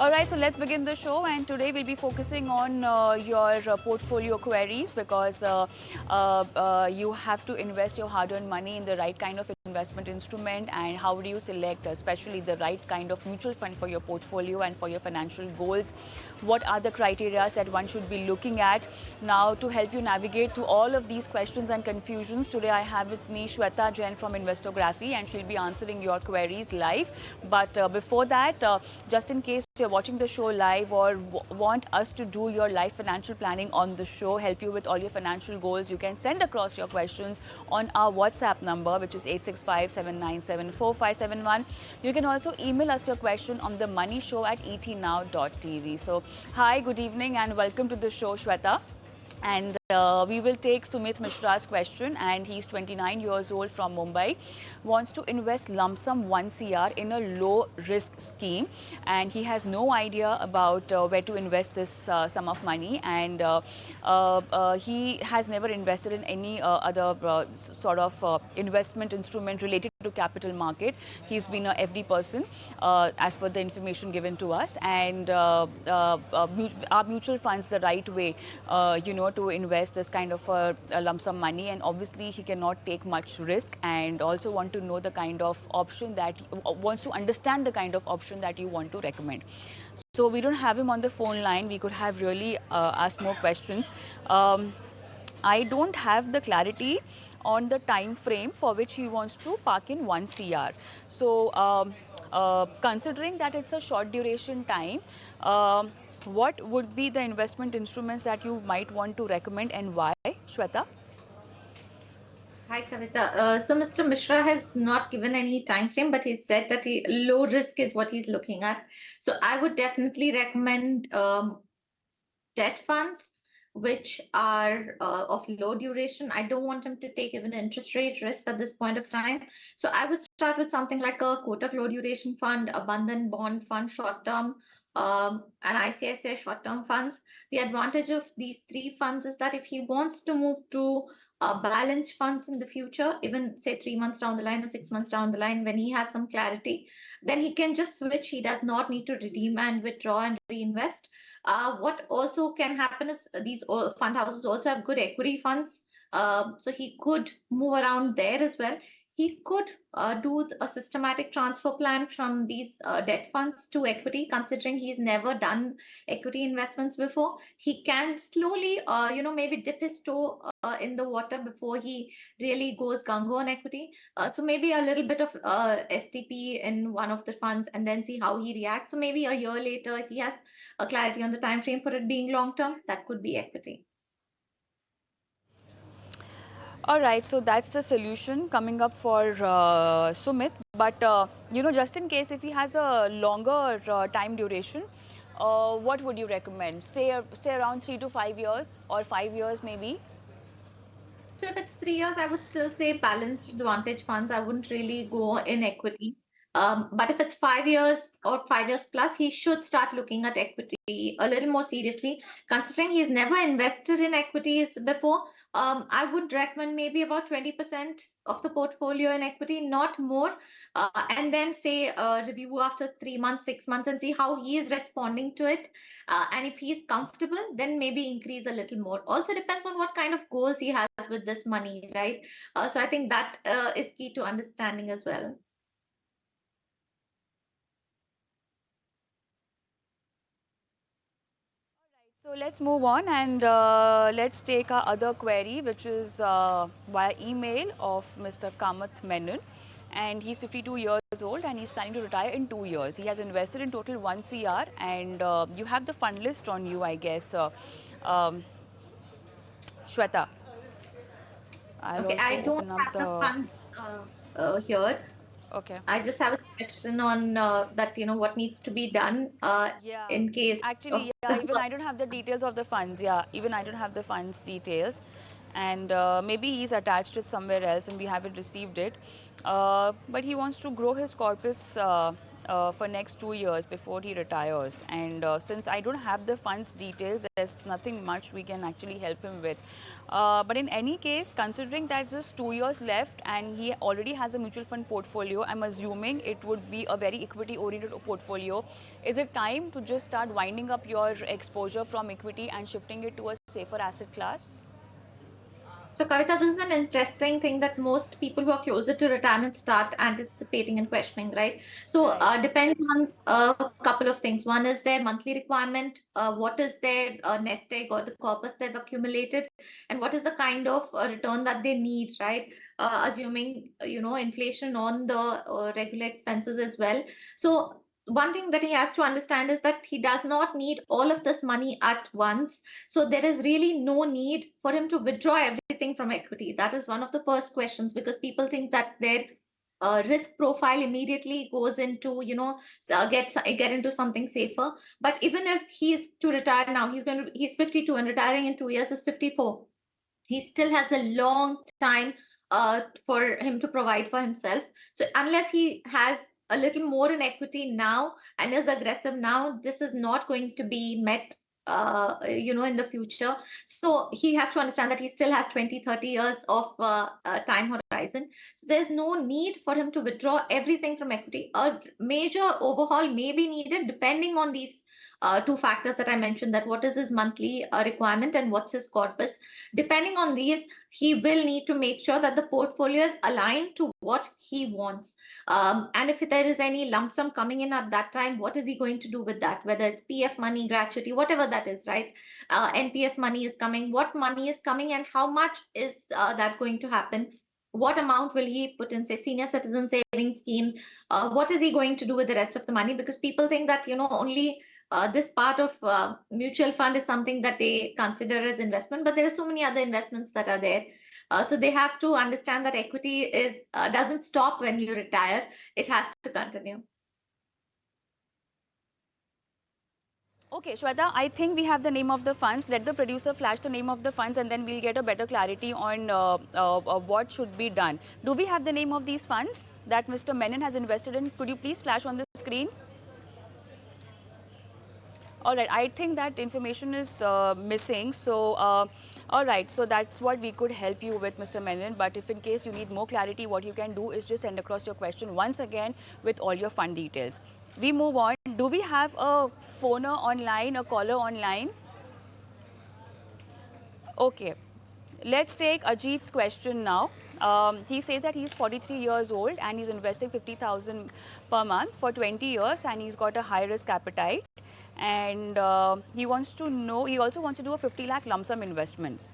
All right, so let's begin the show. And today we'll be focusing on your portfolio queries because you have to invest your hard earned money in the right kind of investment instrument. And how do you select, especially the right kind of mutual fund for your portfolio and for your financial goals? What are the criteria that one should be looking at? Now, to help you navigate through all of these questions and confusions, today I have with me Shweta Jain from Investography, and she'll be answering your queries live. But before that, just in case you're watching the show live or want us to do your live financial planning on the show, help you with all your financial goals, you can send across your questions on our WhatsApp number, which is 865-797-4571. You can also email us your question on the money show at etnow.tv. So, hi, good evening, and welcome to the show, Shweta. And we will take Sumit Mishra's question, and he's 29 years old from Mumbai, wants to invest lump sum 1 CR in a low risk scheme, and he has no idea about where to invest this sum of money, and he has never invested in any other sort of investment instrument related to capital market. He's been a FD person as per the information given to us, and our mutual funds the right way, to invest this kind of a lump sum money, and obviously he cannot take much risk, and also want to know the kind of option that wants to understand the kind of option that you want to recommend. So we don't have him on the phone line. We could have really asked more questions. I don't have the clarity on the time frame for which he wants to park in 1 CR. So considering that it's a short duration time, what would be the investment instruments that you might want to recommend, and why, Shweta? Hi, Kavita. So Mr. Mishra has not given any time frame, but he said that low risk is what he's looking at. So I would definitely recommend debt funds, which are of low duration. I don't want him to take even interest rate risk at this point of time. So I would start with something like a Kotak low duration fund, a Bandhan bond fund, short term, and ICICI short term funds. The advantage of these three funds is that if he wants to move to balanced funds in the future, even say 3 months down the line or 6 months down the line, when he has some clarity, then he can just switch. He does not need to redeem and withdraw and reinvest. What also can happen is these fund houses also have good equity funds. So he could move around there as well. He could do a systematic transfer plan from these debt funds to equity, considering he's never done equity investments before. He can slowly, maybe dip his toe in the water before he really goes gung-ho on equity. So maybe a little bit of STP in one of the funds and then see how he reacts. So maybe a year later, if he has a clarity on the time frame for it being long term, that could be equity. All right, so that's the solution coming up for Sumit. But just in case if he has a longer time duration, what would you recommend? Say around 3 to 5 years or 5 years maybe. So if it's 3 years, I would still say balanced advantage funds. I wouldn't really go in equity. But if it's 5 years or 5 years plus, he should start looking at equity a little more seriously. Considering he's never invested in equities before, I would recommend maybe about 20% of the portfolio in equity, not more. And then say review after 3 months, 6 months, and see how he is responding to it. And if he's comfortable, then maybe increase a little more. Also depends on what kind of goals he has with this money, right? So I think that is key to understanding as well. So let's move on, and let's take our other query, which is via email of Mr. Kamath Menon. And he's 52 years old, and he's planning to retire in 2 years. He has invested in total 1 CR, and you have the fund list on you, I guess, um, Shweta. I'll Okay, also I don't open up have the the. funds here. Okay. I just have a question on that, what needs to be done Yeah, in case of actually, yeah, even I don't have the details of the funds. Yeah, even I don't have the funds details. And maybe he's attached it somewhere else and we haven't received it. But he wants to grow his corpus for next 2 years before he retires. And since I don't have the funds details, there's nothing much we can actually help him with. But in any case, considering that just 2 years left and he already has a mutual fund portfolio, I'm assuming it would be a very equity oriented portfolio. Is it time to just start winding up your exposure from equity and shifting it to a safer asset class? So, Kavita, this is an interesting thing that most people who are closer to retirement start anticipating and questioning, right? So, Right. depends on a couple of things. One is their monthly requirement, what is their nest egg or the corpus they've accumulated, and what is the kind of return that they need, right? Assuming, inflation on the regular expenses as well. So, one thing that he has to understand is that he does not need all of this money at once. So there is really no need for him to withdraw everything from equity. That is one of the first questions, because people think that their risk profile immediately goes into, get into something safer. But even if he's to retire now, he's 52 and retiring in 2 years is 54. He still has a long time for him to provide for himself. So unless he has a little more in equity now and is aggressive now, this is not going to be met in the future. So he has to understand that he still has 20, 30 years of time horizon. So there's no need for him to withdraw everything from equity. A major overhaul may be needed depending on these two factors that I mentioned, that what is his monthly requirement and what's his corpus. Depending on these, he will need to make sure that the portfolio is aligned to what he wants. And if there is any lump sum coming in at that time, what is he going to do with that? Whether it's PF money, gratuity, whatever that is, right? NPS money is coming, what money is coming, and how much is that going to happen? What amount will he put in, say, senior citizen savings scheme? What is he going to do with the rest of the money? Because people think that, only this part of mutual fund is something that they consider as investment, but there are so many other investments that are there. So they have to understand that equity is doesn't stop when you retire; it has to continue. Okay, Shweta, I think we have the name of the funds. Let the producer flash the name of the funds and then we'll get a better clarity on what should be done. Do we have the name of these funds that Mr. Menon has invested in? Could you please flash on the screen? All right, I think that information is missing. So, all right, so that's what we could help you with, Mr. Menon. But if in case you need more clarity, what you can do is just send across your question once again with all your fund details. We move on. Do we have a phoner online, a caller online? Okay. Let's take Ajit's question now. He says that he's 43 years old and he's investing 50,000 per month for 20 years and he's got a high risk appetite. And he wants to know, he also wants to do a 50 lakh lump sum investments.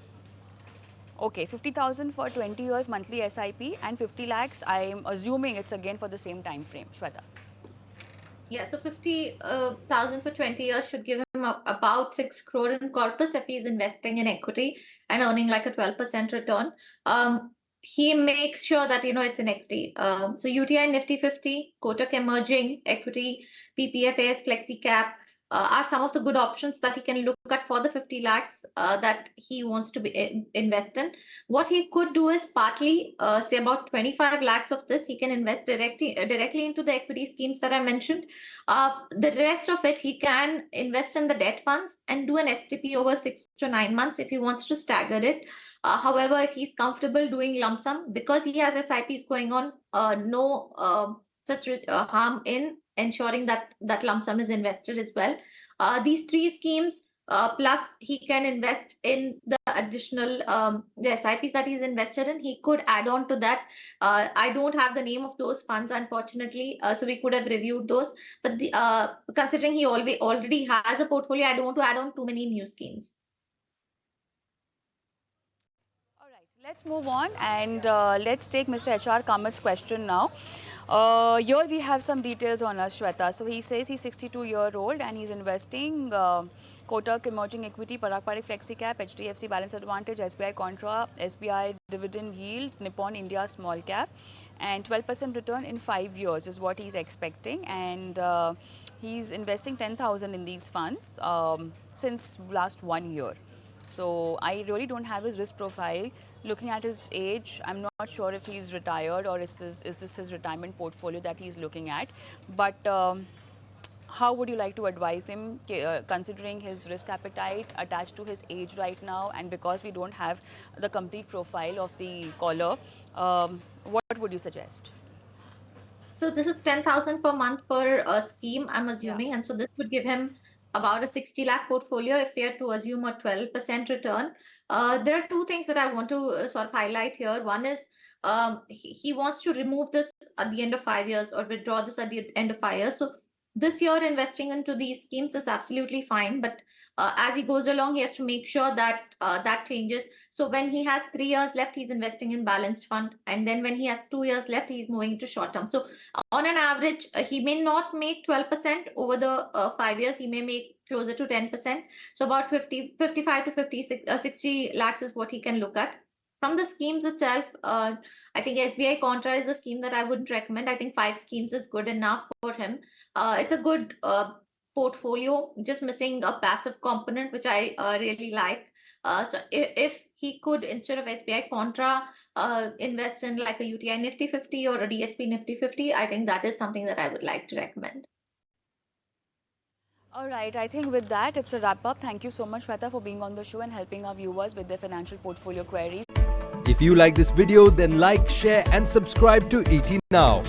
Okay, 50,000 for 20 years monthly SIP and 50 lakhs, I'm assuming it's again for the same time frame. Shweta. Yeah, so 50,000 for 20 years should give him about 6 crore in corpus if he's investing in equity and earning like a 12% return. He makes sure that, it's in equity. So UTI Nifty 50, Kotak Emerging Equity, PPFAS, Flexi Cap are some of the good options that he can look at for the 50 lakhs that he wants to invest in. What he could do is partly, say about 25 lakhs of this, he can invest directly into the equity schemes that I mentioned. The rest of it, he can invest in the debt funds and do an STP over 6 to 9 months if he wants to stagger it. However, if he's comfortable doing lump sum, because he has SIPs going on, no such harm in ensuring that that lump sum is invested as well. These three schemes, plus he can invest in the additional the SIPs that he's invested in. He could add on to that. I don't have the name of those funds, unfortunately, so we could have reviewed those. But considering he already has a portfolio, I don't want to add on too many new schemes. All right, let's move on and let's take Mr. HR Kamat's question now. Here we have some details on us, Shweta. So he says he's 62-year-old and he's investing Kotak Emerging Equity, Parag Parikh Flexi Cap, HDFC Balance Advantage, SBI Contra, SBI Dividend Yield, Nippon India Small Cap, and 12% return in 5 years is what he's expecting. And he's investing 10,000 in these funds since last 1 year. So I really don't have his risk profile. Looking at his age, I'm not not sure if he's retired or is this his retirement portfolio that he's looking at. But how would you like to advise him, considering his risk appetite attached to his age right now, and because we don't have the complete profile of the caller, what would you suggest? So this is 10,000 per month per scheme, I'm assuming. And so this would give him about a 60 lakh portfolio if we are to assume a 12% return. There are two things that I want to sort of highlight here. One is he wants to remove this at the end of 5 years or withdraw this at the end of 5 years. So this year investing into these schemes is absolutely fine, but as he goes along, he has to make sure that that changes. So when he has 3 years left, he's investing in balanced fund, and then when he has 2 years left, he's moving to short term. So on an average, he may not make 12% over the 5 years. He may make closer to 10%. So about 55 to 60 lakhs is what he can look at. From the schemes itself, I think SBI Contra is the scheme that I wouldn't recommend. I think 5 schemes is good enough for him. It's a good portfolio, just missing a passive component, which I really like. So if he could, instead of SBI Contra, invest in like a UTI Nifty 50 or a DSP Nifty 50, I think that is something that I would like to recommend. All right, I think with that, it's a wrap up. Thank you so much, Shweta, for being on the show and helping our viewers with their financial portfolio queries. If you like this video, then like, share and subscribe to ET Now.